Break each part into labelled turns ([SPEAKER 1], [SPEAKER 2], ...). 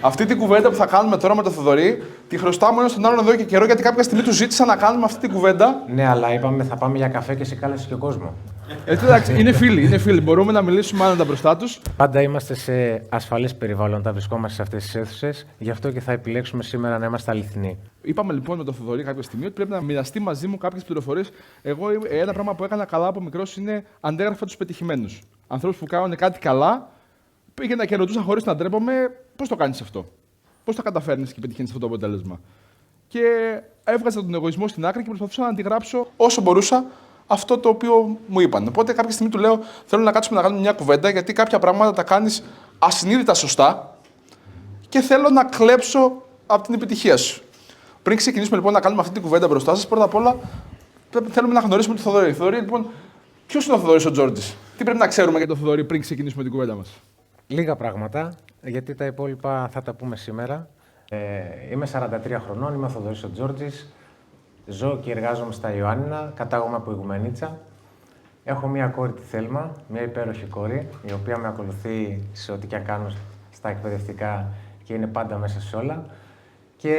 [SPEAKER 1] Αυτή την κουβέντα που θα κάνουμε τώρα με τον Θοδωρή, τη χρωστάμε ένα στον άλλον εδώ και καιρό, γιατί κάποια στιγμή του ζήτησα να κάνουμε αυτή την κουβέντα.
[SPEAKER 2] Ναι, αλλά είπαμε θα πάμε για καφέ και σε κάλεσε και ο κόσμο.
[SPEAKER 1] Εντάξει, είναι φίλοι. Μπορούμε να μιλήσουμε άνετα μπροστά του.
[SPEAKER 2] Πάντα είμαστε σε ασφαλές περιβάλλον όταν βρισκόμαστε σε αυτές τις αίθουσες, γι' αυτό και θα επιλέξουμε σήμερα να είμαστε αληθινοί.
[SPEAKER 1] Είπαμε λοιπόν με τον Θοδωρή κάποια στιγμή ότι πρέπει να μοιραστεί μαζί μου κάποιες πληροφορίες. Εγώ ένα πράγμα που έκανα καλά από μικρός είναι αντέγραφα τους πετυχημένους. Ανθρώπους που κάνουν κάτι καλά, πήγαινα και ρωτούσα χωρίς να ντρέπομαι πώς το κάνεις αυτό. Πώς τα καταφέρνεις και πετυχαίνεις αυτό το αποτέλεσμα. Και έβγαζα τον εγωισμό στην άκρη και προσπαθούσα να αντιγράψω όσο μπορούσα αυτό το οποίο μου είπαν. Οπότε κάποια στιγμή του λέω: θέλω να κάτσουμε να κάνουμε μια κουβέντα, γιατί κάποια πράγματα τα κάνεις ασυνείδητα σωστά και θέλω να κλέψω από την επιτυχία σου. Πριν ξεκινήσουμε λοιπόν να κάνουμε αυτή την κουβέντα μπροστά σας, πρώτα απ' όλα θέλουμε να γνωρίσουμε τον Θοδωρή. Θοδωρή, λοιπόν, ποιος είναι ο Θοδωρής ο Τζόρτζης? Τι πρέπει να ξέρουμε για τον Θοδωρή πριν ξεκινήσουμε την κουβέντα μας?
[SPEAKER 2] Λίγα πράγματα, γιατί τα υπόλοιπα θα τα πούμε σήμερα. Είμαι 43 χρονών, είμαι ο Θοδωρής ο Τζόρτζης. Ζω και εργάζομαι στα Ιωάννινα, κατάγομαι από Ιγουμενίτσα. Έχω μία κόρη, τη Θέλμα, μία υπέροχη κόρη, η οποία με ακολουθεί σε ό,τι και αν κάνω στα εκπαιδευτικά και είναι πάντα μέσα σε όλα. Και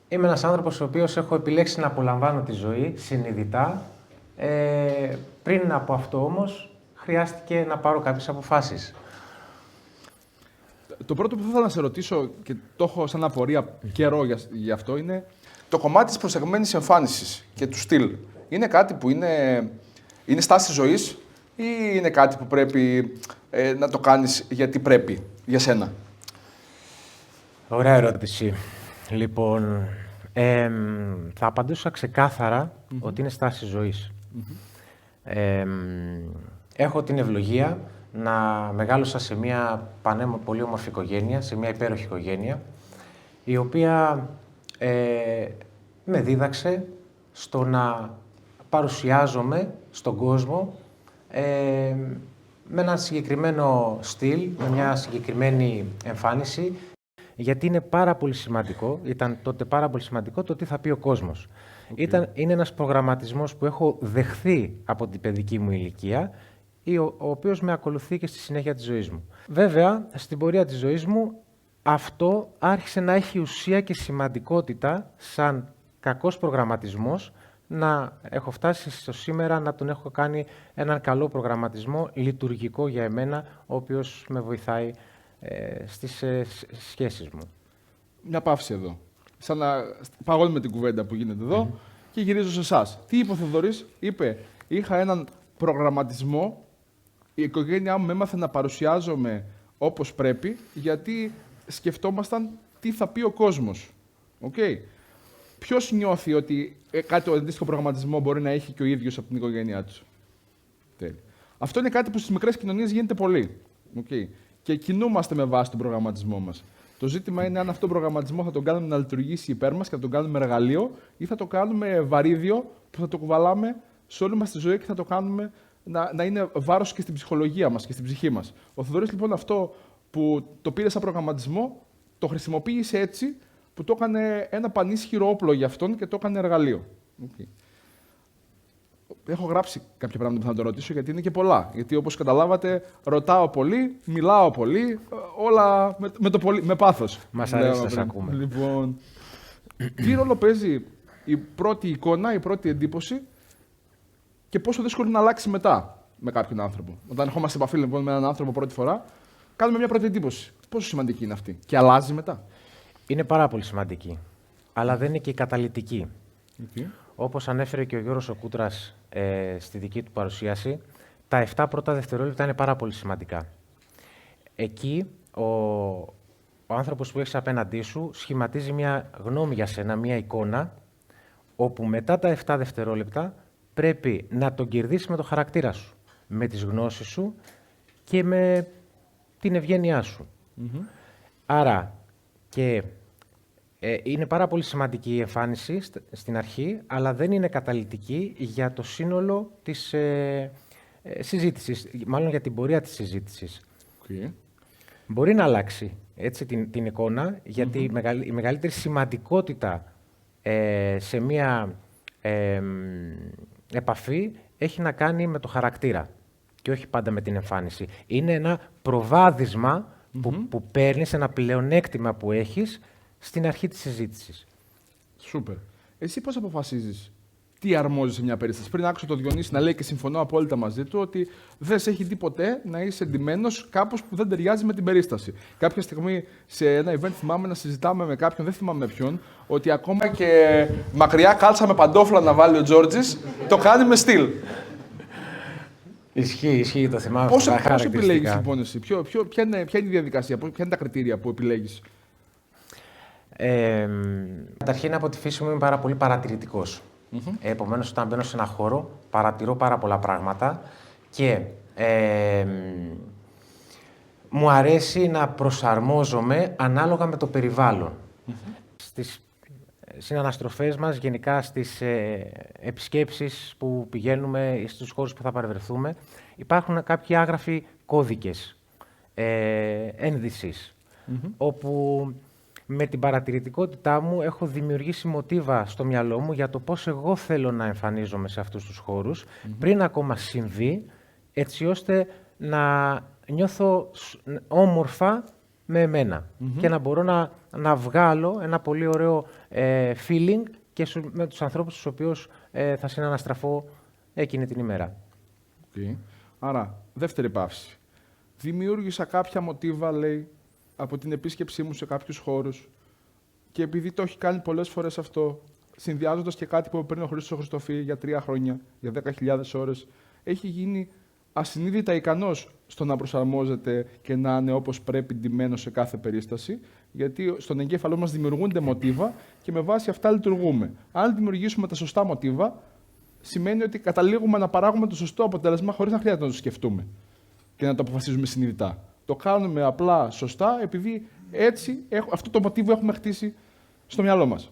[SPEAKER 2] είμαι ένας άνθρωπος ο οποίος έχω επιλέξει να απολαμβάνω τη ζωή συνειδητά. Πριν από αυτό όμως, χρειάστηκε να πάρω κάποιες αποφάσεις.
[SPEAKER 1] Το πρώτο που θα ήθελα να σε ρωτήσω, και το έχω σαν απορία καιρό γι' αυτό, είναι το κομμάτι της προσεγμένης εμφάνισης και του στυλ. Είναι κάτι που είναι στάση ζωής ή είναι κάτι που πρέπει να το κάνεις γιατί πρέπει, για σένα?
[SPEAKER 2] Ωραία ερώτηση. Λοιπόν, θα απαντήσω ξεκάθαρα ότι είναι στάση ζωής. Έχω την ευλογία να μεγάλωσα σε μια πολύ όμορφη οικογένεια, σε μια υπέροχη οικογένεια, η οποία με δίδαξε στο να παρουσιάζομαι στον κόσμο με ένα συγκεκριμένο στυλ, με μια συγκεκριμένη εμφάνιση, γιατί είναι πάρα πολύ σημαντικό, ήταν τότε πάρα πολύ σημαντικό το τι θα πει ο κόσμος. Είναι ένας προγραμματισμός που έχω δεχθεί από την παιδική μου ηλικία, ο οποίος με ακολουθεί και στη συνέχεια της ζωής μου. Βέβαια, στην πορεία της ζωής μου, αυτό άρχισε να έχει ουσία και σημαντικότητα σαν κακός προγραμματισμός, να έχω φτάσει στο σήμερα να τον έχω κάνει έναν καλό προγραμματισμό, λειτουργικό για εμένα, ο οποίος με βοηθάει στις σχέσεις μου.
[SPEAKER 1] Μια παύση εδώ. Σαν να παγώνουμε την κουβέντα που γίνεται εδώ και γυρίζω σε εσάς. Τι είπε ο Θοδωρής? Είπε: είχα έναν προγραμματισμό, η οικογένειά μου έμαθε να παρουσιάζομαι όπως πρέπει, γιατί σκεφτόμασταν τι θα πει ο κόσμος. Okay. Ποιος νιώθει ότι κάτι αντίστοιχο προγραμματισμό μπορεί να έχει και ο ίδιος από την οικογένειά του? Αυτό είναι κάτι που στις μικρές κοινωνίες γίνεται πολύ. Okay. Και κινούμαστε με βάση τον προγραμματισμό μας. Το ζήτημα είναι αν αυτόν τον προγραμματισμό θα τον κάνουμε να λειτουργήσει υπέρ μας και θα τον κάνουμε εργαλείο, ή θα το κάνουμε βαρύδιο που θα το κουβαλάμε σε όλη μας τη ζωή και θα το κάνουμε να είναι βάρος και στην ψυχολογία μας και στην ψυχή μας. Ο Θοδωρής λοιπόν αυτό που το πήρε σαν προγραμματισμό, το χρησιμοποίησε έτσι, που το έκανε ένα πανίσχυρο όπλο για αυτόν και το έκανε εργαλείο. Okay. Έχω γράψει κάποια πράγματα που θα το ρωτήσω, γιατί είναι και πολλά. Γιατί όπως καταλάβατε, ρωτάω πολύ, μιλάω πολύ, όλα με πάθος.
[SPEAKER 2] Μας αρέσει να σας ακούμε.
[SPEAKER 1] Λοιπόν, τι ρόλο παίζει η πρώτη εικόνα, η πρώτη εντύπωση και πόσο δύσκολο είναι να αλλάξει μετά με κάποιον άνθρωπο? Όταν ερχόμαστε σε επαφή λοιπόν με έναν άνθρωπο πρώτη φορά, κάνουμε μια πρώτη εντύπωση. Πόσο σημαντική είναι αυτή και αλλάζει μετά?
[SPEAKER 2] Είναι πάρα πολύ σημαντική, αλλά δεν είναι και καταλυτική. Okay. Όπως ανέφερε και ο Γιώργος ο Κούτρας στη δική του παρουσίαση, τα 7 πρώτα δευτερόλεπτα είναι πάρα πολύ σημαντικά. Εκεί ο άνθρωπος που έχεις απέναντί σου σχηματίζει μια γνώμη για σένα, μια εικόνα, όπου μετά τα 7 δευτερόλεπτα πρέπει να τον κερδίσεις με το χαρακτήρα σου, με τις γνώσεις σου και με την ευγένειά σου. Άρα, και είναι πάρα πολύ σημαντική η εμφάνιση στην αρχή, αλλά δεν είναι καταλυτική για το σύνολο της συζήτησης, μάλλον για την πορεία της συζήτησης.
[SPEAKER 1] Okay.
[SPEAKER 2] Μπορεί να αλλάξει έτσι, την εικόνα, γιατί η μεγαλύτερη σημαντικότητα σε μία επαφή έχει να κάνει με το χαρακτήρα και όχι πάντα με την εμφάνιση. Είναι ένα προβάδισμα που παίρνεις, ένα πλεονέκτημα που έχεις στην αρχή της συζήτησης.
[SPEAKER 1] Σούπερ. Εσύ πώς αποφασίζεις τι αρμόζει σε μια περίσταση? Πριν άκουσα τον Διονύση να λέει και συμφωνώ απόλυτα μαζί του ότι δεν σε έχει δει ποτέ να είσαι εντυμένος κάπως που δεν ταιριάζει με την περίσταση. Κάποια στιγμή σε ένα event θυμάμαι να συζητάμε με κάποιον, δεν θυμάμαι με ποιον, ότι ακόμα και μακριά κάλτσα με παντόφλα να βάλει ο Τζόρτζης, το κάνει με στυλ.
[SPEAKER 2] Ισχύει, το θυμάμαι.
[SPEAKER 1] Πώς επιλέγεις λοιπόν εσύ, ποια είναι η διαδικασία, ποια είναι τα κριτήρια που επιλέγεις?
[SPEAKER 2] Καταρχήν, από τη φύση μου είμαι πάρα πολύ παρατηρητικός. Επομένως, όταν μπαίνω σε ένα χώρο, παρατηρώ πάρα πολλά πράγματα και μου αρέσει να προσαρμόζομαι ανάλογα με το περιβάλλον. Στις συναναστροφές μας, γενικά στις επισκέψεις που πηγαίνουμε, στους χώρους που θα παρευρεθούμε, υπάρχουν κάποιοι άγραφοι κώδικες ένδυσης, όπου με την παρατηρητικότητά μου έχω δημιουργήσει μοτίβα στο μυαλό μου για το πώς εγώ θέλω να εμφανίζομαι σε αυτούς τους χώρους, πριν ακόμα συμβεί, έτσι ώστε να νιώθω όμορφα με εμένα και να μπορώ να βγάλω ένα πολύ ωραίο feeling και με τους ανθρώπους στους οποίους θα συναναστραφώ εκείνη την ημέρα.
[SPEAKER 1] Okay. Άρα, δεύτερη παύση. Δημιούργησα κάποια μοτίβα, λέει, από την επίσκεψή μου σε κάποιους χώρους και επειδή το έχει κάνει πολλές φορές αυτό, συνδυάζοντας και κάτι που πριν ο Χρήστος Χριστοφή για 3 χρόνια, για 10.000 ώρες, έχει γίνει ασυνείδητα ικανός στο να προσαρμόζεται και να είναι όπως πρέπει ντυμένος σε κάθε περίσταση, γιατί στον εγκέφαλό μας δημιουργούνται μοτίβα και με βάση αυτά λειτουργούμε. Αν δημιουργήσουμε τα σωστά μοτίβα, σημαίνει ότι καταλήγουμε να παράγουμε το σωστό αποτέλεσμα χωρίς να χρειάζεται να το σκεφτούμε και να το αποφασίζουμε συνειδητά. Το κάνουμε απλά σωστά, επειδή έτσι αυτό το μοτίβο έχουμε χτίσει στο μυαλό μας.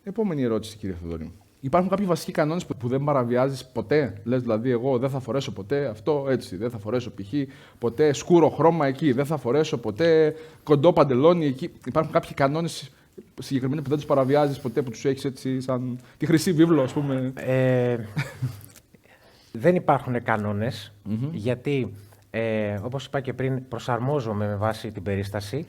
[SPEAKER 1] Επόμενη ερώτηση, κύριε Θοδωρή. Υπάρχουν κάποιοι βασικοί κανόνες που δεν παραβιάζεις ποτέ? Λες δηλαδή, εγώ δεν θα φορέσω ποτέ αυτό έτσι, δεν θα φορέσω π.χ. ποτέ σκούρο χρώμα εκεί, δεν θα φορέσω ποτέ κοντό παντελόνι εκεί. Υπάρχουν κάποιοι κανόνες συγκεκριμένοι που δεν τους παραβιάζεις ποτέ, που τους έχεις έτσι σαν τη χρυσή βίβλο, ας πούμε?
[SPEAKER 2] Δεν υπάρχουν κανόνες, γιατί, όπως είπα και πριν, προσαρμόζομαι με βάση την περίσταση.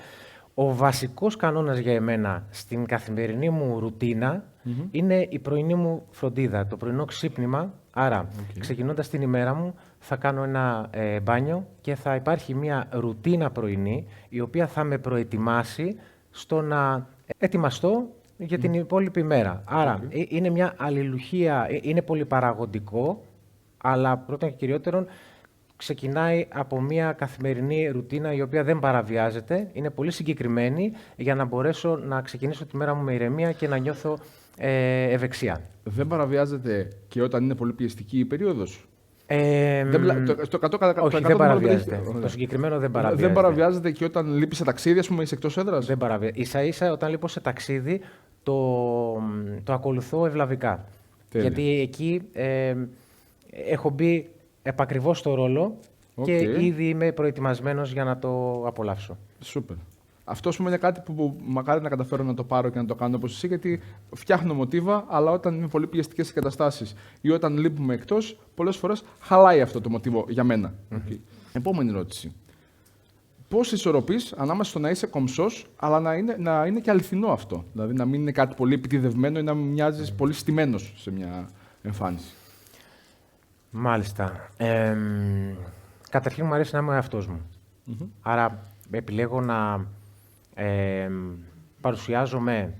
[SPEAKER 2] Ο βασικός κανόνας για εμένα στην καθημερινή μου ρουτίνα είναι η πρωινή μου φροντίδα, το πρωινό ξύπνημα. Άρα, ξεκινώντας την ημέρα μου, θα κάνω ένα μπάνιο και θα υπάρχει μια ρουτίνα πρωινή, η οποία θα με προετοιμάσει στο να ετοιμαστώ για την υπόλοιπη ημέρα. Άρα, είναι μια αλληλουχία, είναι πολυπαραγωγικό, αλλά πρώτον και κυριότερον, ξεκινάει από μια καθημερινή ρουτίνα η οποία δεν παραβιάζεται, είναι πολύ συγκεκριμένη για να μπορέσω να ξεκινήσω τη μέρα μου με ηρεμία και να νιώθω ευεξία. Δεν
[SPEAKER 1] παραβιάζεται και όταν είναι πολύ πιεστική η περίοδος?
[SPEAKER 2] Όχι, δεν παραβιάζεται. Το συγκεκριμένο δεν παραβιάζεται.
[SPEAKER 1] Δεν παραβιάζεται και όταν λείπεις σε ταξίδι, ας πούμε, είσαι εκτός έδρας?
[SPEAKER 2] Δεν παραβιάζεται. Ίσα-ίσα όταν λείπω σε ταξίδι, το ακολουθώ ευλαβικά. Τέλεια. Γιατί εκεί έχω μπει επακριβώς στο ρόλο και ήδη είμαι προετοιμασμένος για να το απολαύσω.
[SPEAKER 1] Σούπερ. Αυτό, ας πούμε, είναι κάτι που μακάρι να καταφέρω να το πάρω και να το κάνω όπως εσύ, γιατί φτιάχνω μοτίβα, αλλά όταν είμαι πολύ πιεστικές εγκαταστάσεις ή όταν λείπουμε εκτός, πολλές φορές χαλάει αυτό το μοτίβο για μένα. Επόμενη ερώτηση. Πώς ισορροπείς ανάμεσα στο να είσαι κομψός, αλλά να είναι και αληθινό αυτό? Δηλαδή να μην είναι κάτι πολύ επιτιδευμένο ή να μοιάζεις πολύ στημένος σε μια εμφάνιση.
[SPEAKER 2] Μάλιστα. Καταρχήν μου αρέσει να είμαι ο εαυτός μου. Άρα επιλέγω να παρουσιάζομαι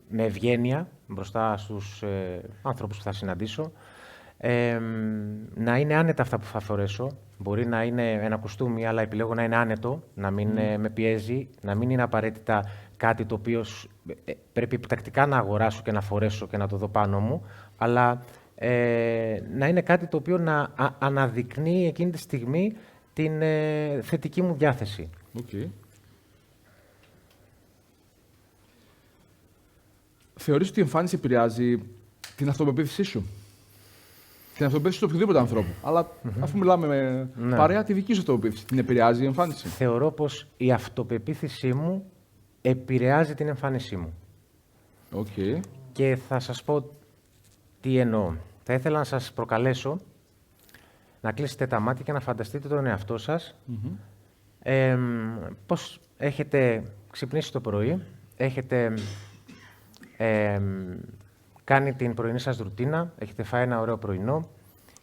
[SPEAKER 2] με ευγένεια μπροστά στους άνθρωπους που θα συναντήσω. Να είναι άνετα αυτά που θα φορέσω. Μπορεί να είναι ένα κουστούμι, αλλά επιλέγω να είναι άνετο, να μην με πιέζει, να μην είναι απαραίτητα κάτι το οποίο πρέπει επιτακτικά να αγοράσω και να φορέσω και να το δω πάνω μου, αλλά να είναι κάτι το οποίο να αναδεικνύει εκείνη τη στιγμή την θετική μου διάθεση.
[SPEAKER 1] Θεωρείς ότι η εμφάνιση επηρεάζει την αυτοπεποίθησή σου? Την αυτοπεποίθηση του οποιοδήποτε ανθρώπου. Αλλά αφού μιλάμε με παρέα, τη δική σου αυτοπεποίθηση, την επηρεάζει η εμφάνιση?
[SPEAKER 2] Θεωρώ πως η αυτοπεποίθησή μου επηρεάζει την εμφάνισή μου. Και θα σας πω τι εννοώ. Θα ήθελα να σας προκαλέσω να κλείσετε τα μάτια και να φανταστείτε τον εαυτό σας. Πώς έχετε ξυπνήσει το πρωί, έχετε κάνει την πρωινή σας ρουτίνα, έχετε φάει ένα ωραίο πρωινό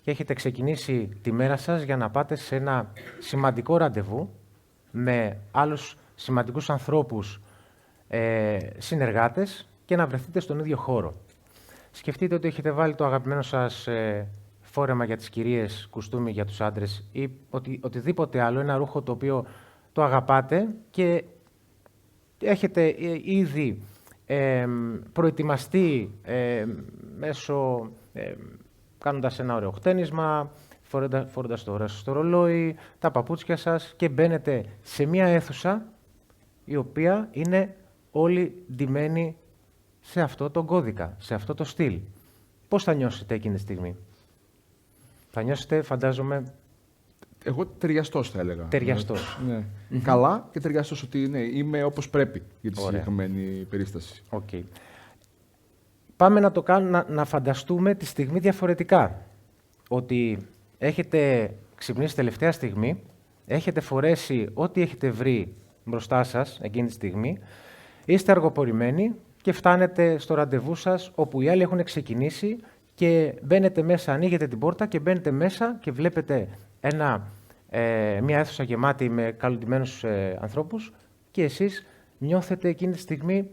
[SPEAKER 2] και έχετε ξεκινήσει τη μέρα σας για να πάτε σε ένα σημαντικό ραντεβού με άλλους σημαντικούς ανθρώπους, συνεργάτες και να βρεθείτε στον ίδιο χώρο. Σκεφτείτε ότι έχετε βάλει το αγαπημένο σας φόρεμα για τις κυρίες, κουστούμι για τους άντρες ή οτιδήποτε άλλο, ένα ρούχο το οποίο το αγαπάτε και έχετε ήδη προετοιμαστεί κάνοντας ένα ωραίο χτένισμα, φορώντας το ωραίο σας το ρολόι, τα παπούτσια σας και μπαίνετε σε μια αίθουσα η οποία είναι όλη ντυμένη σε αυτό τον κώδικα, σε αυτό το στυλ. Πώς θα νιώσετε εκείνη τη στιγμή? Θα νιώσετε, φαντάζομαι...
[SPEAKER 1] Εγώ ταιριαστός θα έλεγα.
[SPEAKER 2] Ταιριαστός.
[SPEAKER 1] Ναι. Καλά και ταιριαστός ότι ναι, είμαι όπως πρέπει για τη συγκεκριμένη περίσταση.
[SPEAKER 2] Okay. Πάμε να το κάνουμε, να φανταστούμε τη στιγμή διαφορετικά. Ότι έχετε ξυπνήσει τελευταία στιγμή, έχετε φορέσει ό,τι έχετε βρει μπροστά σας εκείνη τη στιγμή, είστε αργοπορημένοι και φτάνετε στο ραντεβού σας όπου οι άλλοι έχουν ξεκινήσει και μπαίνετε μέσα, ανοίγετε την πόρτα και μπαίνετε μέσα και βλέπετε μια αίθουσα γεμάτη με καλοντημένους ανθρώπους και εσείς νιώθετε εκείνη τη στιγμή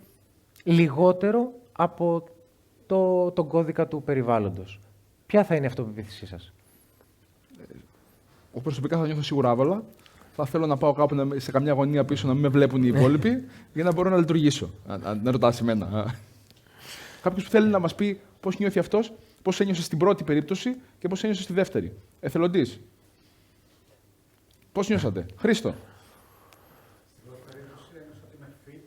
[SPEAKER 2] λιγότερο από τον κώδικα του περιβάλλοντος. Ποια θα είναι η αυτοπεποίθησή σας?
[SPEAKER 1] Εγώ προσωπικά θα νιώθω σίγουρα άβολα. Θα θέλω να πάω κάπου σε καμιά γωνία πίσω να μην με βλέπουν οι υπόλοιποι για να μπορώ να λειτουργήσω. Να ρωτάς εμένα. Κάποιος που θέλει να μας πει πώς νιώθει αυτός, πώς ένιωσε στην πρώτη περίπτωση και πώς ένιωσε στη δεύτερη. Εθελοντής. Πώς νιώσατε? Χρήστο.
[SPEAKER 3] Στην πρώτη περίπτωση ένιωσα ότι είμαι fit,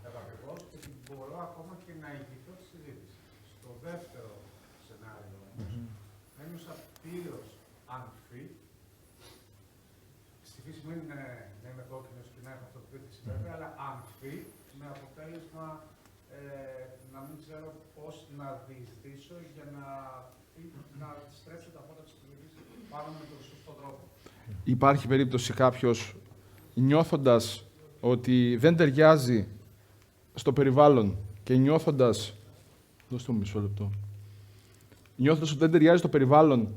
[SPEAKER 3] επακριβώς και ότι μπορώ ακόμα και να ηγηθώ τη συζήτηση. Στο δεύτερο σενάριο ένιωσα πλήρως unfit. Στη φύση μου είναι να είμαι κόκκινος και να έχω αυτοπεποίθηση βέβαια, αλλά unfit με αποτέλεσμα να μην ξέρω πώς να διεισδύσω για να στρέψω τα φώτα της επιλογής πάνω με τον σωστό τρόπο.
[SPEAKER 1] Υπάρχει περίπτωση κάποιος νιώθοντας ότι δεν ταιριάζει στο περιβάλλον και νιώθοντας... Δώστε μου μισό λεπτό. Νιώθοντας ότι δεν ταιριάζει στο περιβάλλον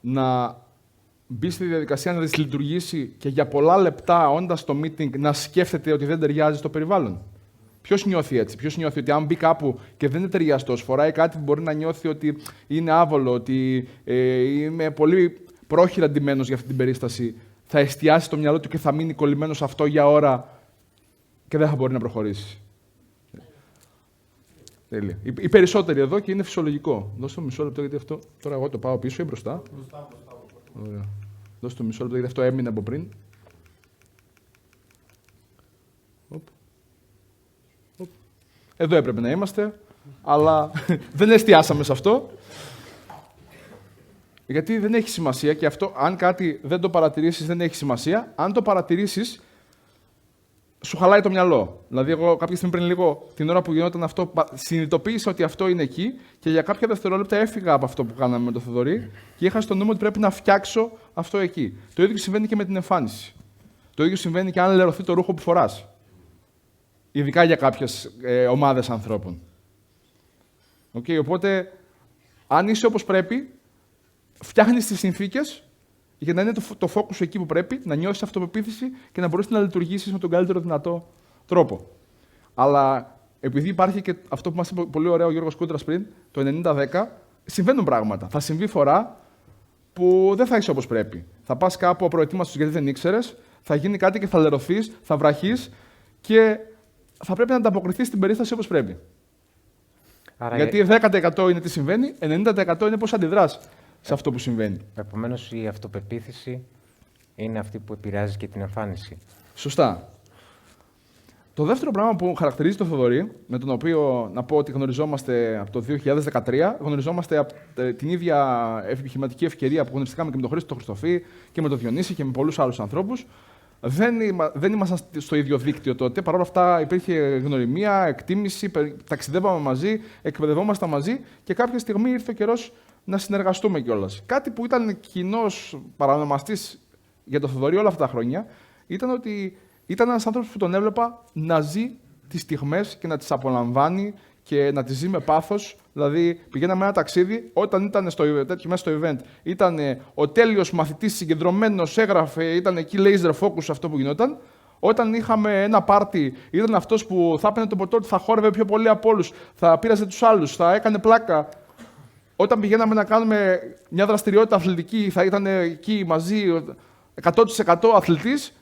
[SPEAKER 1] να μπει στη διαδικασία να δυσλειτουργήσει και για πολλά λεπτά όντας στο meeting να σκέφτεται ότι δεν ταιριάζει στο περιβάλλον? Ποιος νιώθει έτσι? Ποιος νιώθει ότι αν μπει κάπου και δεν είναι ταιριαστός, φοράει κάτι που μπορεί να νιώθει ότι είναι άβολο, ότι είμαι πολύ πρόχειρα ντυμένος για αυτή την περίσταση, θα εστιάσει το μυαλό του και θα μείνει κολλημένος σε αυτό για ώρα και δεν θα μπορεί να προχωρήσει? Τέλεια. Οι περισσότεροι εδώ και είναι φυσιολογικό. Δώστε το μισό λεπτό γιατί αυτό. Τώρα εγώ το πάω πίσω ή μπροστά.
[SPEAKER 3] Μπροστά.
[SPEAKER 1] Ωραία. Δώστε το μισό λεπτό γιατί αυτό έμεινε από πριν. Εδώ έπρεπε να είμαστε, αλλά δεν εστιάσαμε σε αυτό. Γιατί δεν έχει σημασία και αυτό, αν κάτι δεν το παρατηρήσεις, δεν έχει σημασία. Αν το παρατηρήσεις, σου χαλάει το μυαλό. Δηλαδή, εγώ κάποια στιγμή πριν λίγο, την ώρα που γινόταν αυτό, συνειδητοποίησα ότι αυτό είναι εκεί και για κάποια δευτερόλεπτα έφυγα από αυτό που κάναμε με τον Θοδωρή και είχα στο νου μου ότι πρέπει να φτιάξω αυτό εκεί. Το ίδιο συμβαίνει και με την εμφάνιση. Το ίδιο συμβαίνει και αν λερωθεί το ρούχο που φοράς. Ειδικά για κάποιες ομάδες ανθρώπων. Okay, οπότε, αν είσαι όπως πρέπει, φτιάχνεις τις συνθήκες για να είναι το focus εκεί που πρέπει, να νιώσεις αυτοπεποίθηση και να μπορείς να λειτουργήσεις με τον καλύτερο δυνατό τρόπο. Αλλά επειδή υπάρχει και αυτό που μας είπε πολύ ωραίο ο Γιώργος Κούτρας πριν, το 90-10, συμβαίνουν πράγματα. Θα συμβεί φορά που δεν θα είσαι όπως πρέπει. Θα πας κάπου απροετοίμαστος γιατί δεν ήξερες, θα γίνει κάτι και θα λερωθείς, θα βραχείς και θα πρέπει να ανταποκριθείς στην περίσταση όπως πρέπει. Άρα γιατί 10% είναι τι συμβαίνει, 90% είναι πώς αντιδράς σε αυτό που συμβαίνει.
[SPEAKER 2] Επομένως, η αυτοπεποίθηση είναι αυτή που επηρεάζει και την εμφάνιση.
[SPEAKER 1] Σωστά. Το δεύτερο πράγμα που χαρακτηρίζει τον Θοδωρή, με τον οποίο να πω ότι γνωριζόμαστε από το 2013, γνωριζόμαστε από την ίδια επιχειρηματική ευκαιρία που γνωριστήκαμε και με τον Χρήστο Χριστοφή και με τον Διονύση και με πολλούς άλλους ανθρώπους, Δεν ήμασταν στο ίδιο δίκτυο τότε. Παρ' όλα αυτά υπήρχε γνωριμία, εκτίμηση, ταξιδεύαμε μαζί, εκπαιδευόμασταν μαζί και κάποια στιγμή ήρθε ο καιρός να συνεργαστούμε κιόλας. Κάτι που ήταν κοινός παρανομαστής για τον Θοδωρή όλα αυτά τα χρόνια ήταν ότι ήταν ένας άνθρωπος που τον έβλεπα να ζει τις στιγμές και να τις απολαμβάνει και να τις ζει με πάθος. Δηλαδή, πηγαίναμε ένα ταξίδι, όταν ήταν μέσα στο event, ήταν ο τέλειος μαθητής, συγκεντρωμένος, έγραφε, ήταν εκεί laser focus αυτό που γινόταν. Όταν είχαμε ένα πάρτι, ήταν αυτός που θα έπαιρνε το ποτό του, θα χόρευε πιο πολύ από όλους, θα πείραζε τους άλλους, θα έκανε πλάκα. Όταν πηγαίναμε να κάνουμε μια δραστηριότητα αθλητική, θα ήταν εκεί μαζί 100% αθλητής.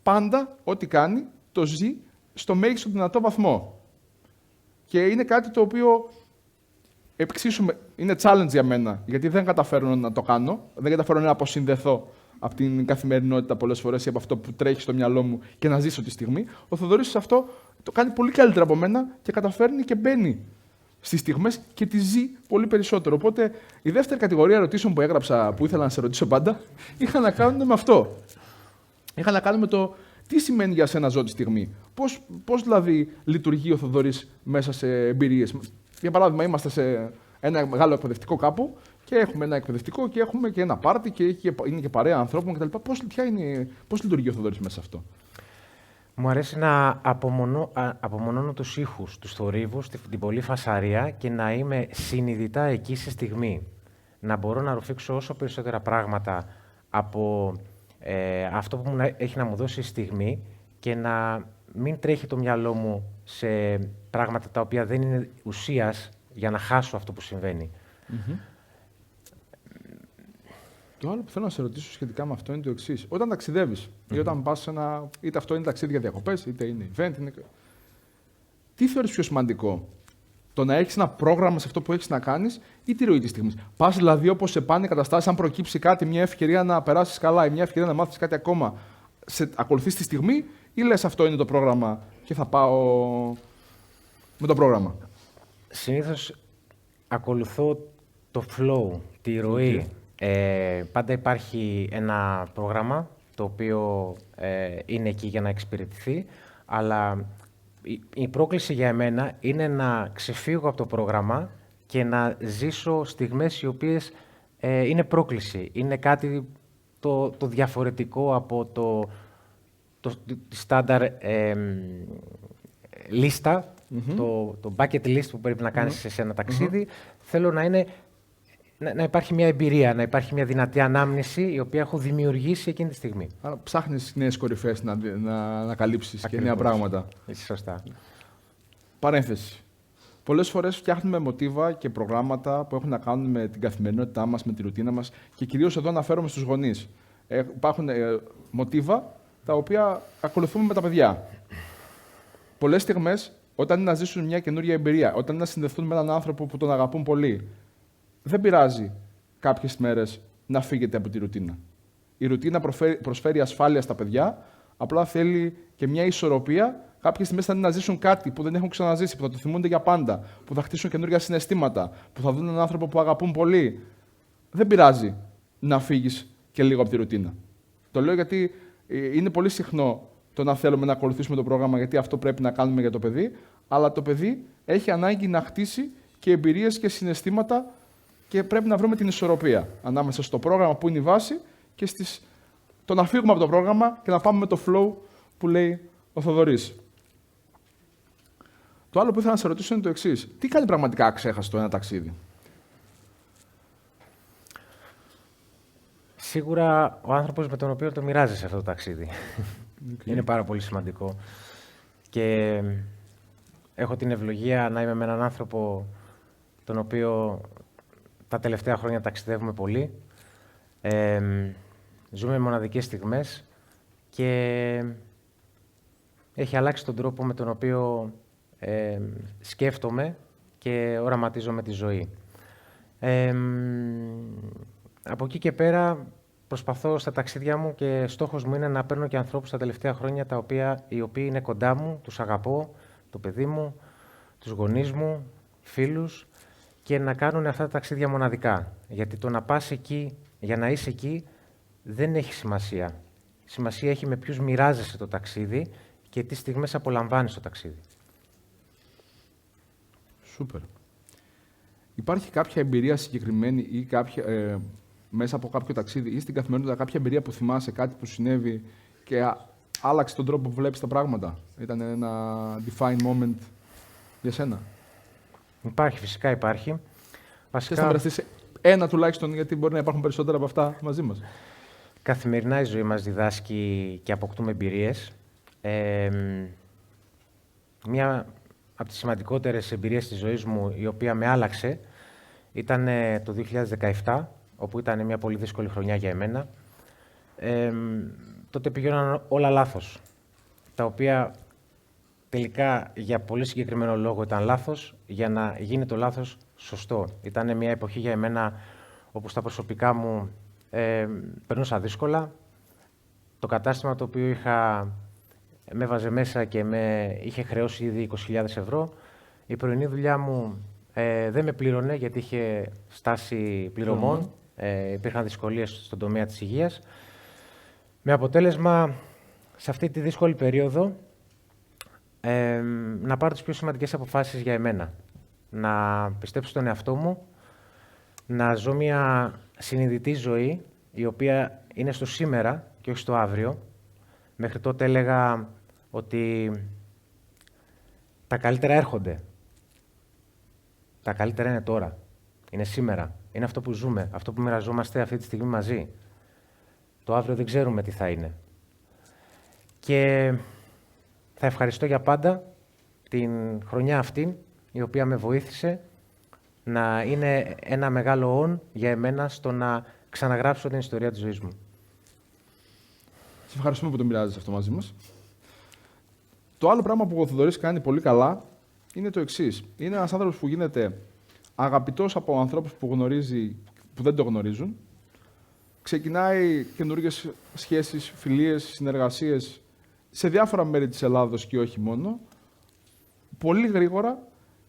[SPEAKER 1] Πάντα, ό,τι κάνει, το ζει στο μέγιστο δυνατό βαθμό. Και είναι κάτι το οποίο εξίσου είναι challenge για μένα, γιατί δεν καταφέρω να το κάνω, δεν καταφέρω να αποσυνδεθώ από την καθημερινότητα πολλές φορές ή από αυτό που τρέχει στο μυαλό μου και να ζήσω τη στιγμή. Ο Θοδωρής αυτό το κάνει πολύ καλύτερα από μένα και καταφέρνει και μπαίνει στις στιγμές και τη ζει πολύ περισσότερο. Οπότε η δεύτερη κατηγορία ερωτήσεων που έγραψα, που ήθελα να σε ρωτήσω πάντα, είχαν να κάνουν με αυτό. Είχαν να κάνουν με το τι σημαίνει για σένα ζω τη στιγμή. Πώς δηλαδή λειτουργεί ο Θοδωρής μέσα σε εμπειρίες. Για παράδειγμα, είμαστε σε ένα μεγάλο εκπαιδευτικό κάπου και έχουμε ένα εκπαιδευτικό και έχουμε και ένα πάρτι και είναι και παρέα ανθρώπων κτλ. Πώς λειτουργεί ο Θοδωρής μέσα σε αυτό.
[SPEAKER 2] Μου αρέσει να απομονώνω τους ήχους, τους θορύβους, την πολλή φασαρία και να είμαι συνειδητά εκεί στη στιγμή. Να μπορώ να ρουφήξω όσο περισσότερα πράγματα από αυτό που έχει να μου δώσει η στιγμή και να μην τρέχει το μυαλό μου σε πράγματα τα οποία δεν είναι ουσίας για να χάσω αυτό που συμβαίνει.
[SPEAKER 1] Mm-hmm. Το άλλο που θέλω να σε ρωτήσω σχετικά με αυτό είναι το εξής. Όταν ταξιδεύεις ή όταν πας σε ένα. Είτε αυτό είναι ταξίδι για διακοπές, είτε είναι event. Τι θεωρείς πιο σημαντικό, το να έχεις ένα πρόγραμμα σε αυτό που έχεις να κάνεις ή τη ροή της στιγμής. Πας δηλαδή όπως σε πάνε καταστάσεις, αν προκύψει κάτι, μια ευκαιρία να περάσεις καλά ή μια ευκαιρία να μάθεις κάτι ακόμα, ακολουθείς τη στιγμή ή λες αυτό είναι το πρόγραμμα και θα πάω με το πρόγραμμα.
[SPEAKER 2] Συνήθως ακολουθώ το flow, τη ροή. Πάντα υπάρχει ένα πρόγραμμα το οποίο είναι εκεί για να εξυπηρετηθεί, αλλά η πρόκληση για εμένα είναι να ξεφύγω από το πρόγραμμα και να ζήσω στιγμές οι οποίες είναι πρόκληση. Είναι κάτι το διαφορετικό από τη στάνταρ λίστα, το bucket list που πρέπει να κάνεις σε ένα ταξίδι. Θέλω να υπάρχει μια εμπειρία, να υπάρχει μια δυνατή ανάμνηση η οποία έχω δημιουργήσει εκείνη τη στιγμή.
[SPEAKER 1] Άρα ψάχνεις νέες κορυφές να ανακαλύψεις και νέα πράγματα.
[SPEAKER 2] Έτσι, σωστά.
[SPEAKER 1] Παρένθεση. Πολλές φορές φτιάχνουμε μοτίβα και προγράμματα που έχουν να κάνουν με την καθημερινότητά μας, με τη ρουτίνα μας και κυρίως εδώ αναφέρομαι στους γονείς. Υπάρχουν μοτίβα τα οποία ακολουθούμε με τα παιδιά. Πολλές στιγμές, όταν είναι να ζήσουν μια καινούργια εμπειρία, όταν είναι να συνδεθούν με έναν άνθρωπο που τον αγαπούν πολύ, δεν πειράζει κάποιες μέρες να φύγετε από τη ρουτίνα. Η ρουτίνα προσφέρει ασφάλεια στα παιδιά, απλά θέλει και μια ισορροπία. Κάποιες στιγμές θα είναι να ζήσουν κάτι που δεν έχουν ξαναζήσει, που θα το θυμούνται για πάντα, που θα χτίσουν καινούργια συναισθήματα, που θα δουν έναν άνθρωπο που αγαπούν πολύ. Δεν πειράζει να φύγεις και λίγο από τη ρουτίνα. Το λέω γιατί είναι πολύ συχνό το να θέλουμε να ακολουθήσουμε το πρόγραμμα, γιατί αυτό πρέπει να κάνουμε για το παιδί, αλλά το παιδί έχει ανάγκη να χτίσει και εμπειρίες και συναισθήματα και πρέπει να βρούμε την ισορροπία ανάμεσα στο πρόγραμμα που είναι η βάση και το να φύγουμε από το πρόγραμμα και να πάμε με το flow που λέει ο Θοδωρής. Το άλλο που ήθελα να σε ρωτήσω είναι το εξής. Τι κάνει πραγματικά αξέχαστο ένα ταξίδι?
[SPEAKER 2] Σίγουρα ο άνθρωπος με τον οποίο το μοιράζεσαι αυτό το ταξίδι. Είναι πάρα πολύ σημαντικό. Και έχω την ευλογία να είμαι με έναν άνθρωπο τον οποίο τα τελευταία χρόνια ταξιδεύουμε πολύ. Ζούμε μοναδικές στιγμές και έχει αλλάξει τον τρόπο με τον οποίο σκέφτομαι και οραματίζομαι τη ζωή. Από εκεί και πέρα προσπαθώ στα ταξίδια μου και στόχος μου είναι να παίρνω και ανθρώπους τα τελευταία χρόνια οι οποίοι είναι κοντά μου, τους αγαπώ, το παιδί μου, τους γονείς μου, φίλους και να κάνουν αυτά τα ταξίδια μοναδικά. Γιατί το να πας εκεί, για να είσαι εκεί, δεν έχει σημασία. σημασία έχει με ποιους μοιράζεσαι το ταξίδι και τι στιγμές απολαμβάνεις το ταξίδι.
[SPEAKER 1] Σούπερ. Υπάρχει κάποια εμπειρία συγκεκριμένη ή μέσα από κάποιο ταξίδι ή στην καθημερινότητα κάποια εμπειρία που θυμάσαι, κάτι που συνέβη και άλλαξε τον τρόπο που βλέπεις τα πράγματα? Ήταν ένα define moment για σένα?
[SPEAKER 2] Υπάρχει, φυσικά υπάρχει.
[SPEAKER 1] Θες
[SPEAKER 2] Βασικά,
[SPEAKER 1] να μοιραστείς ένα τουλάχιστον, γιατί μπορεί να υπάρχουν περισσότερα από αυτά μαζί μας?
[SPEAKER 2] καθημερινά η ζωή μας διδάσκει και αποκτούμε εμπειρίες. Μία από τις σημαντικότερες εμπειρίες της ζωής μου, η οποία με άλλαξε, ήταν το 2017, όπου ήταν μια πολύ δύσκολη χρονιά για εμένα. Τότε πηγαίναν όλα λάθος, τα οποία τελικά για πολύ συγκεκριμένο λόγο ήταν λάθος, για να γίνει το λάθος σωστό. Ήταν μια εποχή για εμένα όπου στα προσωπικά μου περνούσα δύσκολα. Το κατάστημα το οποίο είχα με έβαζε μέσα και με είχε χρεώσει ήδη 20.000 ευρώ. Η πρωινή δουλειά μου δεν με πλήρωνε γιατί είχε στάση πληρωμών. Υπήρχαν δυσκολίες στον τομέα της υγείας. Με αποτέλεσμα, σε αυτή τη δύσκολη περίοδο, να πάρω τις πιο σημαντικές αποφάσεις για εμένα. Να πιστέψω στον εαυτό μου, να ζω μια συνειδητή ζωή, η οποία είναι στο σήμερα και όχι στο αύριο. Μέχρι τότε έλεγα ότι τα καλύτερα έρχονται. Τα καλύτερα είναι τώρα. Είναι σήμερα. Είναι αυτό που ζούμε, αυτό που μοιραζόμαστε αυτή τη στιγμή μαζί. Το αύριο δεν ξέρουμε τι θα είναι. Και θα ευχαριστώ για πάντα την χρονιά αυτή, η οποία με βοήθησε να είναι ένα μεγάλο όν για εμένα στο να ξαναγράψω την ιστορία της ζωής μου.
[SPEAKER 1] Σε ευχαριστούμε που το μοιράζεσαι αυτό μαζί μας. Το άλλο πράγμα που ο Θοδωρής κάνει πολύ καλά είναι το εξής. Είναι ένας άνθρωπος που γίνεται αγαπητός από ανθρώπους που γνωρίζει, που δεν το γνωρίζουν. Ξεκινάει καινούργιες σχέσεις, φιλίες, συνεργασίες σε διάφορα μέρη της Ελλάδος και όχι μόνο. Πολύ γρήγορα,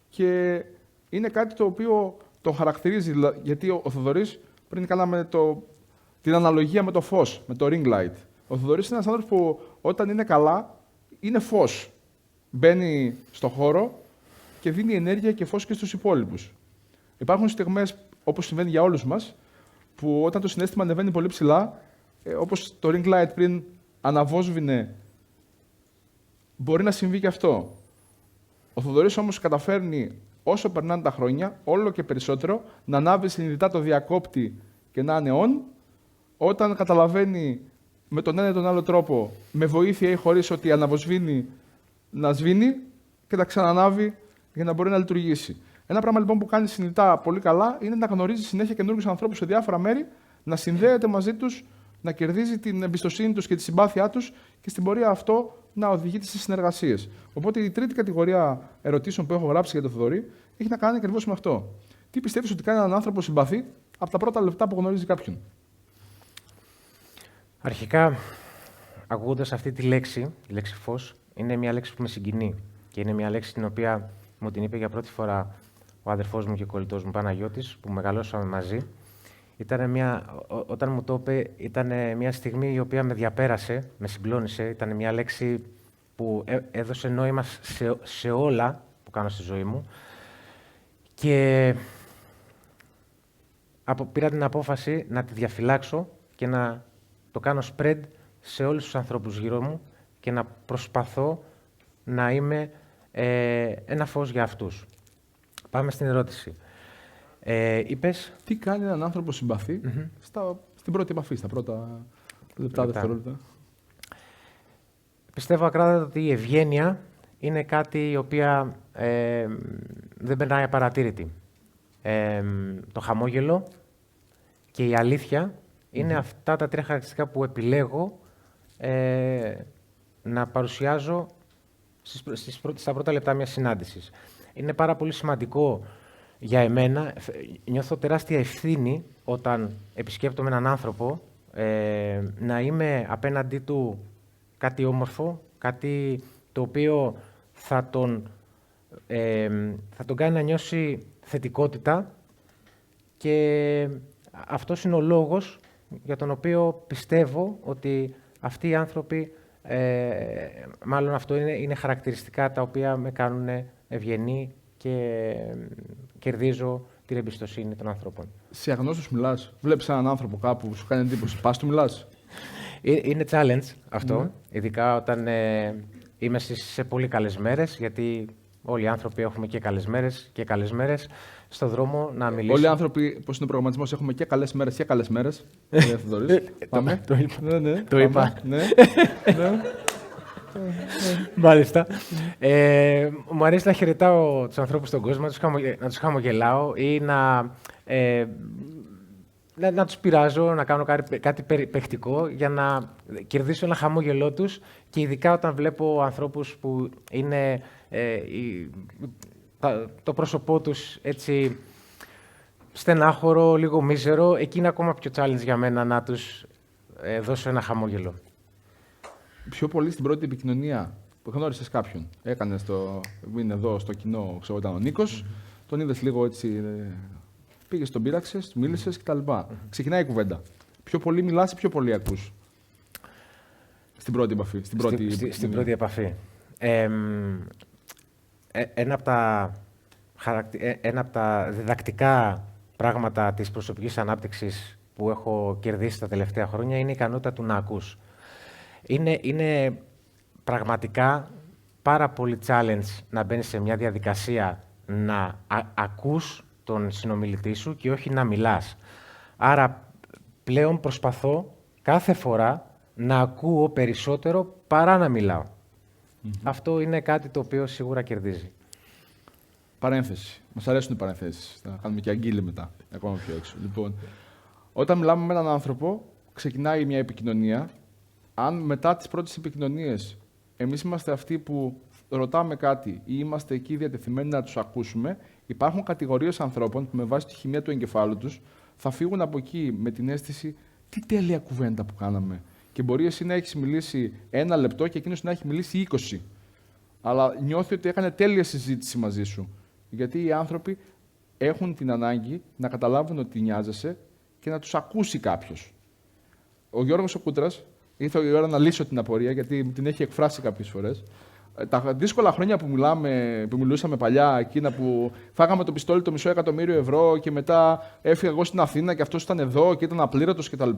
[SPEAKER 1] και είναι κάτι το οποίο τον χαρακτηρίζει, γιατί ο Θοδωρής, πριν κάναμε την αναλογία με το φως, με το ring light. Ο Θοδωρής είναι ένας άνθρωπος που όταν είναι καλά, είναι φως. Μπαίνει στο χώρο και δίνει ενέργεια και φως και στους υπόλοιπους. Υπάρχουν στιγμές, όπως συμβαίνει για όλους μας, που όταν το συναίσθημα ανεβαίνει πολύ ψηλά, όπως το ring light πριν αναβόσβηνε, μπορεί να συμβεί και αυτό. Ο Θοδωρής όμως καταφέρνει, όσο περνάνε τα χρόνια, όλο και περισσότερο, να ανάβει συνειδητά το διακόπτη και να είναι on, όταν καταλαβαίνει με τον ένα ή τον άλλο τρόπο, με βοήθεια ή χωρίς ότι αναβοσβήνει, να σβήνει και να ξανανάβει για να μπορεί να λειτουργήσει. Ένα πράγμα λοιπόν που κάνει συνειδητά πολύ καλά είναι να γνωρίζει συνέχεια καινούριους ανθρώπους σε διάφορα μέρη, να συνδέεται μαζί τους, να κερδίζει την εμπιστοσύνη τους και τη συμπάθειά τους και στην πορεία αυτό να οδηγείται σε συνεργασίες. Οπότε η τρίτη κατηγορία ερωτήσεων που έχω γράψει για τον Θοδωρή έχει να κάνει ακριβώς με αυτό. Τι πιστεύεις ότι κάνει έναν άνθρωπο συμπαθή από τα πρώτα λεπτά που γνωρίζει κάποιον?
[SPEAKER 2] Αρχικά, ακούγοντας αυτή τη λέξη φως, είναι μια λέξη που με συγκινεί και είναι μια λέξη την οποία μου την είπε για πρώτη φορά ο αδερφός μου και κολλητός μου Παναγιώτης, που μεγαλώσαμε μαζί. Όταν μου το είπε, ήταν μια στιγμή η οποία με διαπέρασε, με συγκλώνησε. Ήταν μια λέξη που έδωσε νόημα σε όλα που κάνω στη ζωή μου. Και πήρα την απόφαση να τη διαφυλάξω και να το κάνω spread σε όλους τους ανθρώπους γύρω μου και να προσπαθώ να είμαι ένα φως για αυτούς. Πάμε στην ερώτηση. Είπες...
[SPEAKER 1] Τι κάνει έναν άνθρωπο συμπαθή στην πρώτη επαφή, στα πρώτα λεπτά, δευτερόλεπτα?
[SPEAKER 2] Πιστεύω ακράδαντα ότι η ευγένεια είναι κάτι η οποία δεν περνάει απαρατήρητη. Το χαμόγελο και η αλήθεια είναι αυτά τα τρία χαρακτηριστικά που επιλέγω να παρουσιάζω στα πρώτα λεπτά μιας συνάντησης. Είναι πάρα πολύ σημαντικό για εμένα, νιώθω τεράστια ευθύνη όταν επισκέπτομαι έναν άνθρωπο, να είμαι απέναντί του κάτι όμορφο, κάτι το οποίο θα τον κάνει να νιώσει θετικότητα, και αυτός είναι ο λόγος για τον οποίο πιστεύω ότι αυτοί οι άνθρωποι, μάλλον αυτό είναι χαρακτηριστικά τα οποία με κάνουν ευγενή και κερδίζω την εμπιστοσύνη των ανθρώπων.
[SPEAKER 1] Σε αγνώστους μιλάς? Βλέπεις έναν άνθρωπο κάπου που σου κάνει εντύπωση, πας του μιλάς?
[SPEAKER 2] Είναι challenge αυτό, ειδικά όταν είμαι σε πολύ καλές μέρες, γιατί όλοι οι άνθρωποι έχουμε και καλές μέρες και καλές μέρες. Στον δρόμο να μιλήσουμε.
[SPEAKER 1] Όλοι οι άνθρωποι, πώς είναι ο προγραμματισμός, έχουμε και καλές μέρες και καλές μέρες. Πάμε.
[SPEAKER 2] Το είπα.
[SPEAKER 1] Ναι,
[SPEAKER 2] Το είπα.
[SPEAKER 1] Ναι.
[SPEAKER 2] Μάλιστα. Μου αρέσει να χαιρετάω τους ανθρώπους στον κόσμο, να τους χαμογελάω ή να τους πειράζω, να κάνω κάτι παιχτικό για να κερδίσω ένα χαμόγελό τους, και ειδικά όταν βλέπω ανθρώπους που είναι το πρόσωπό τους έτσι στενάχωρο, λίγο μίζερο, εκεί είναι ακόμα πιο challenge για μένα να τους δώσω ένα χαμόγελο.
[SPEAKER 1] Πιο πολύ στην πρώτη επικοινωνία που γνώρισες κάποιον. Έκανες είναι εδώ στο κοινό, ξέρω, ήταν ο Νίκος, τον είδες λίγο έτσι, πήγες, τον πείραξες, μίλησες κτλ. Ξεκινάει η κουβέντα. Πιο πολύ μιλάς ή πιο πολύ ακούς? Στην πρώτη επαφή. Στην πρώτη
[SPEAKER 2] επαφή. Ένα από τα διδακτικά πράγματα της προσωπικής ανάπτυξης που έχω κερδίσει τα τελευταία χρόνια είναι η ικανότητα του να ακούς. Είναι πραγματικά πάρα πολύ challenge να μπαίνεις σε μια διαδικασία να ακούς τον συνομιλητή σου και όχι να μιλάς. Άρα πλέον προσπαθώ κάθε φορά να ακούω περισσότερο παρά να μιλάω. Αυτό είναι κάτι το οποίο σίγουρα κερδίζει.
[SPEAKER 1] Παρένθεση. Μας αρέσουν οι παρενθέσεις. Θα κάνουμε και αγγείλη μετά, ακόμα πιο έξω. Λοιπόν, όταν μιλάμε με έναν άνθρωπο, ξεκινάει μια επικοινωνία. Αν μετά τις πρώτες επικοινωνίες εμείς είμαστε αυτοί που ρωτάμε κάτι ή είμαστε εκεί διατεθειμένοι να τους ακούσουμε, υπάρχουν κατηγορίες ανθρώπων που με βάση τη χημεία του εγκεφάλου τους θα φύγουν από εκεί με την αίσθηση «τι τέλεια κουβέντα που κάναμε». Και μπορεί εσύ να έχεις μιλήσει 1 λεπτό και εκείνος να έχει μιλήσει 20. Αλλά νιώθει ότι έκανε τέλεια συζήτηση μαζί σου. Γιατί οι άνθρωποι έχουν την ανάγκη να καταλάβουν ότι νοιάζεσαι και να τους ακούσει κάποιος. Ο Γιώργος ο Κούτρας, ήρθε η ώρα να λύσω την απορία, γιατί την έχει εκφράσει κάποιες φορές. Τα δύσκολα χρόνια που μιλούσαμε παλιά, εκείνα που φάγαμε το πιστόλι το €500.000 και μετά έφυγα εγώ στην Αθήνα και αυτός ήταν εδώ και ήταν απλήρωτος κτλ.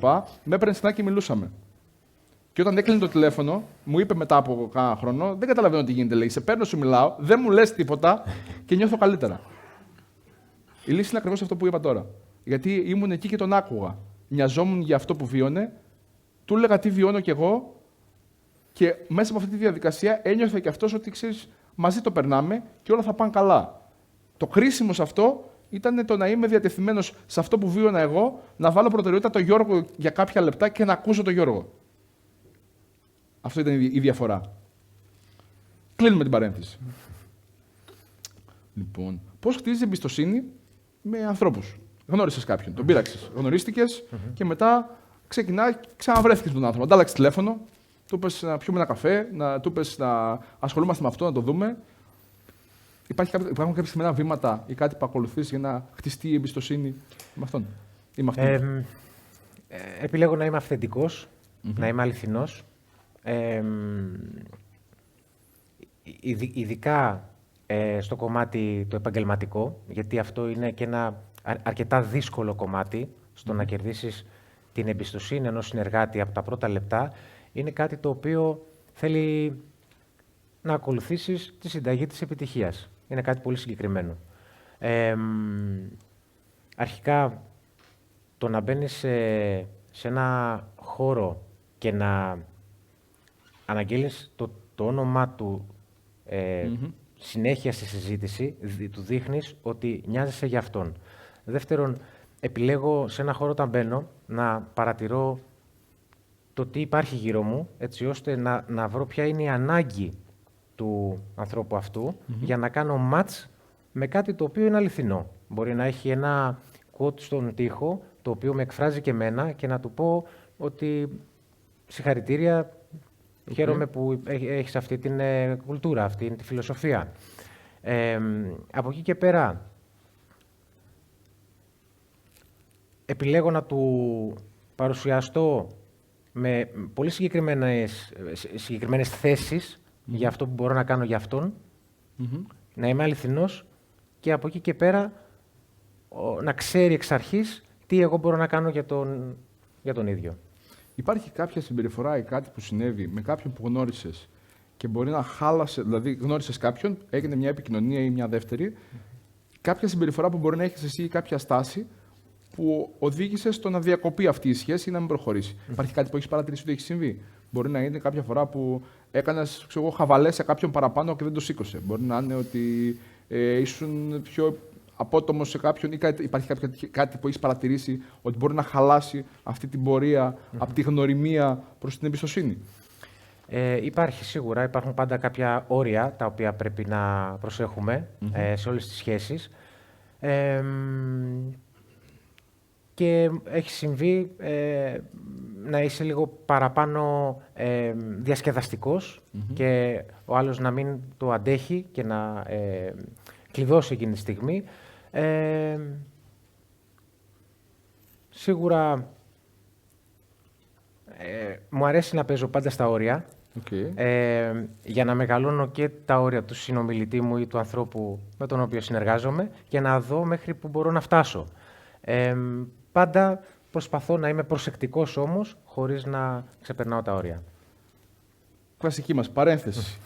[SPEAKER 1] Με έπαιρνε στενά και μιλούσαμε. Και όταν έκλεινε το τηλέφωνο, μου είπε μετά από κάνα χρόνο: δεν καταλαβαίνω τι γίνεται. Λέει: σε παίρνω, σου μιλάω, δεν μου λες τίποτα και νιώθω καλύτερα. Η λύση είναι ακριβώς αυτό που είπα τώρα. Γιατί ήμουν εκεί και τον άκουγα. Νοιαζόμουν για αυτό που βίωνε, του έλεγα τι βιώνω κι εγώ και μέσα από αυτή τη διαδικασία ένιωθε και αυτός ότι ξέρεις, μαζί το περνάμε και όλα θα πάνε καλά. Το κρίσιμο σε αυτό ήταν το να είμαι διατεθειμένος σε αυτό που βίωνα εγώ, να βάλω προτεραιότητα το Γιώργο για κάποια λεπτά και να ακούσω τον Γιώργο. Αυτό ήταν η διαφορά. Κλείνουμε την παρένθεση. Λοιπόν, πώς χτίζεις εμπιστοσύνη με ανθρώπους? Γνώρισες κάποιον, τον πείραξες, γνωρίστηκες και μετά ξαναβρέθηκες με τον άνθρωπο. Αντάλλαξες τηλέφωνο, του είπες να πιούμε ένα καφέ, του είπες να ασχολούμαστε με αυτό, να το δούμε. Υπάρχουν κάποια συγκεκριμένα βήματα ή κάτι που ακολουθείς για να χτιστεί η εμπιστοσύνη με αυτόν ή με αυτόν?
[SPEAKER 2] Επιλέγω να είμαι αυθεντικός, να είμαι αληθινός. Ειδικά στο κομμάτι το επαγγελματικό, γιατί αυτό είναι και ένα αρκετά δύσκολο κομμάτι στο να κερδίσεις την εμπιστοσύνη ενός συνεργάτη από τα πρώτα λεπτά. Είναι κάτι το οποίο θέλει να ακολουθήσεις τη συνταγή της επιτυχίας. Είναι κάτι πολύ συγκεκριμένο. Αρχικά, το να μπαίνεις σε ένα χώρο και να αναγγέλνεις το όνομά του συνέχεια στη συζήτηση, του δείχνεις ότι νοιάζεσαι για αυτόν. Δεύτερον, επιλέγω σε ένα χώρο όταν μπαίνω να παρατηρώ το τι υπάρχει γύρω μου, έτσι ώστε να βρω ποια είναι η ανάγκη του ανθρώπου αυτού για να κάνω match με κάτι το οποίο είναι αληθινό. Μπορεί να έχει ένα quote στον τοίχο, το οποίο με εκφράζει και εμένα και να του πω ότι συγχαρητήρια, χαίρομαι που έχεις αυτή την κουλτούρα, αυτή τη φιλοσοφία. Από εκεί και πέρα, επιλέγω να του παρουσιαστώ με πολύ συγκεκριμένες θέσεις για αυτό που μπορώ να κάνω για αυτόν, να είμαι αληθινός και από εκεί και πέρα να ξέρει εξ αρχής τι εγώ μπορώ να κάνω για τον ίδιο.
[SPEAKER 1] Υπάρχει κάποια συμπεριφορά ή κάτι που συνέβη με κάποιον που γνώρισες και μπορεί να χάλασε, δηλαδή γνώρισες κάποιον, έγινε μια επικοινωνία ή μια δεύτερη, κάποια συμπεριφορά που μπορεί να έχεις εσύ ή κάποια στάση που οδήγησε στο να διακοπεί αυτή η σχέση ή να μην προχωρήσει. Υπάρχει κάτι που έχεις παρατηρήσει ότι έχει συμβεί? Μπορεί να είναι κάποια φορά που έκανες χαβαλέ σε κάποιον παραπάνω και δεν το σήκωσε. Μπορεί να είναι ότι ήσουν πιο απότομος σε κάποιον ή υπάρχει κάτι που έχεις παρατηρήσει ότι μπορεί να χαλάσει αυτή την πορεία από τη γνωριμία προς την εμπιστοσύνη.
[SPEAKER 2] Υπάρχει σίγουρα. Υπάρχουν πάντα κάποια όρια τα οποία πρέπει να προσέχουμε σε όλες τις σχέσεις. Και έχει συμβεί να είσαι λίγο παραπάνω διασκεδαστικός και ο άλλος να μην το αντέχει και να κλειδώσει εκείνη τη στιγμή. Σίγουρα μου αρέσει να παίζω πάντα στα όρια, για να μεγαλώνω και τα όρια του συνομιλητή μου ή του ανθρώπου με τον οποίο συνεργάζομαι και να δω μέχρι που μπορώ να φτάσω. Πάντα προσπαθώ να είμαι προσεκτικός όμως, χωρίς να ξεπερνάω τα όρια.
[SPEAKER 1] Κλασική μας παρένθεση.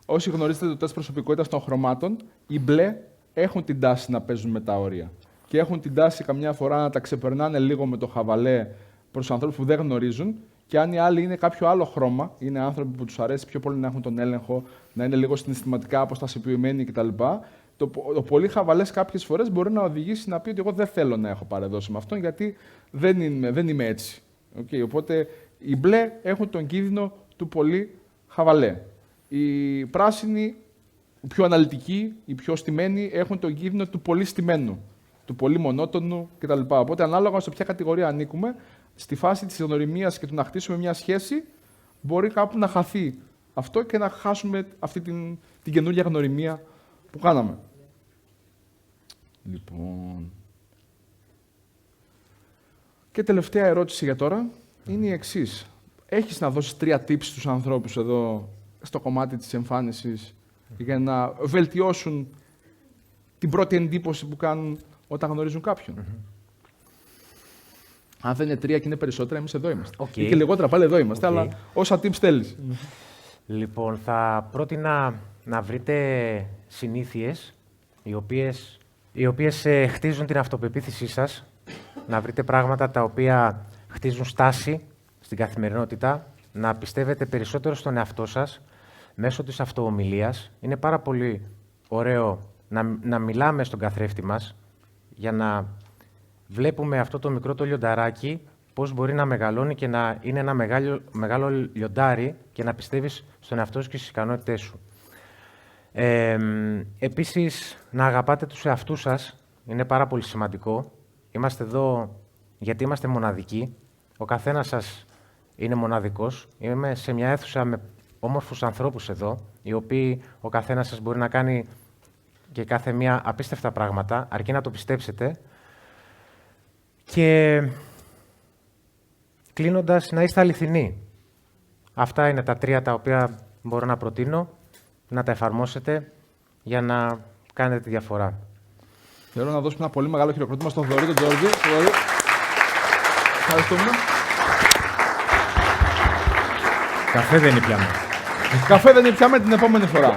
[SPEAKER 1] Όσοι γνωρίζετε το τεστ προσωπικότητας των χρωμάτων, οι μπλε έχουν την τάση να παίζουν με τα όρια. Και έχουν την τάση καμιά φορά να τα ξεπερνάνε λίγο με το χαβαλέ προς ανθρώπους που δεν γνωρίζουν. Και αν οι άλλοι είναι κάποιο άλλο χρώμα, είναι άνθρωποι που τους αρέσει πιο πολύ να έχουν τον έλεγχο, να είναι λίγο συναισθηματικά αποστασιοποιημένοι κτλ. Το πολύ χαβαλές κάποιες φορές μπορεί να οδηγήσει να πει ότι εγώ δεν θέλω να έχω παρεδώσει με αυτόν, γιατί δεν είμαι έτσι. Οπότε οι μπλε έχουν τον κίνδυνο του πολύ χαβαλέ. Οι πράσινοι, οι πιο αναλυτικοί, οι πιο στημένοι, έχουν τον κίνδυνο του πολύ στημένου, του πολύ μονότονου κτλ. Οπότε ανάλογα σε ποια κατηγορία ανήκουμε, στη φάση της γνωριμίας και του να χτίσουμε μια σχέση, μπορεί κάπου να χαθεί αυτό και να χάσουμε αυτή την καινούργια γνωριμία που κάναμε. Λοιπόν. Και τελευταία ερώτηση για τώρα είναι η εξής. Έχεις να δώσεις 3 tips στους ανθρώπους εδώ στο κομμάτι της εμφάνισης για να βελτιώσουν την πρώτη εντύπωση που κάνουν όταν γνωρίζουν κάποιον? Αν δεν είναι 3 και είναι περισσότερα, εμείς εδώ είμαστε. Ή και λιγότερα πάλι εδώ είμαστε, αλλά όσα tips θέλεις.
[SPEAKER 2] Λοιπόν, θα πρότεινα να βρείτε συνήθειες οι οποίες χτίζουν την αυτοπεποίθησή σας, να βρείτε πράγματα τα οποία χτίζουν στάση στην καθημερινότητα, να πιστεύετε περισσότερο στον εαυτό σας μέσω της αυτοομιλίας. Είναι πάρα πολύ ωραίο να μιλάμε στον καθρέφτη μας για να βλέπουμε αυτό το μικρό το λιονταράκι πώς μπορεί να μεγαλώνει και να είναι ένα μεγάλο λιοντάρι και να πιστεύεις στον εαυτό σου και στις ικανότητές σου. Επίσης, να αγαπάτε τους εαυτούς σας είναι πάρα πολύ σημαντικό. Είμαστε εδώ γιατί είμαστε μοναδικοί. Ο καθένας σας είναι μοναδικός. Είμαι σε μια αίθουσα με όμορφους ανθρώπους εδώ, οι οποίοι ο καθένας σας μπορεί να κάνει και κάθε μία απίστευτα πράγματα, αρκεί να το πιστέψετε. Και κλείνοντας, να είστε αληθινοί. Αυτά είναι τα 3 τα οποία μπορώ να προτείνω, να τα εφαρμόσετε για να κάνετε τη διαφορά.
[SPEAKER 1] Θέλω να δώσουμε ένα πολύ μεγάλο χειροκρότημα στον Θοδωρή, τον Τζόρτζη. Ευχαριστούμε.
[SPEAKER 4] Καφέ δεν ήπιαμε.
[SPEAKER 1] Καφέ δεν ήπιαμε την επόμενη φορά.